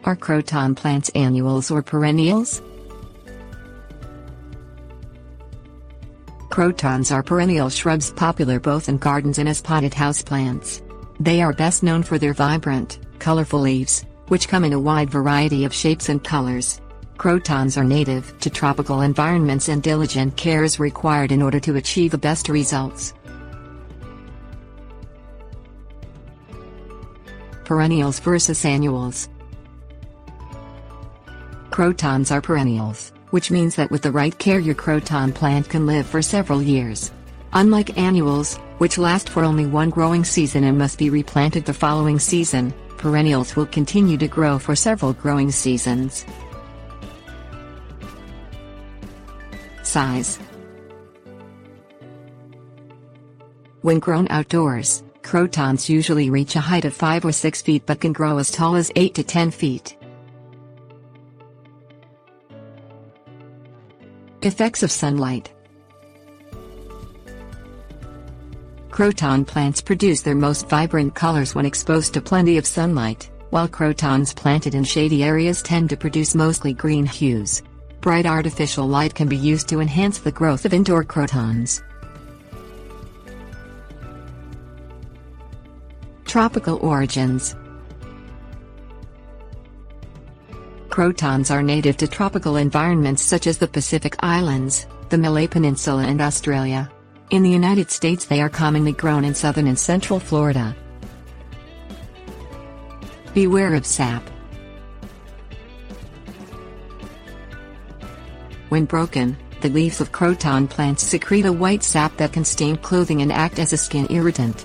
Are Croton Plants Annuals or perennials? Crotons are perennial shrubs popular both in gardens and as potted houseplants. They are best known for their vibrant, colorful leaves, which come in a wide variety of shapes and colors. Crotons are native to tropical environments and diligent care is required in order to achieve the best results. Perennials versus annuals. Crotons are perennials, which means that with the right care your croton plant can live for several years. Unlike annuals, which last for only one growing season and must be replanted the following season, perennials will continue to grow for several growing seasons. Size. When grown outdoors, crotons usually reach a height of 5 or 6 feet but can grow as tall as 8 to 10 feet. Effects of sunlight. Croton plants produce their most vibrant colors when exposed to plenty of sunlight, while crotons planted in shady areas tend to produce mostly green hues. Bright artificial light can be used to enhance the growth of indoor crotons. Tropical origins. Crotons are native to tropical environments such as the Pacific Islands, the Malay Peninsula and Australia. In the United States they are commonly grown in southern and central Florida. Beware of sap. When broken, the leaves of croton plants secrete a white sap that can stain clothing and act as a skin irritant.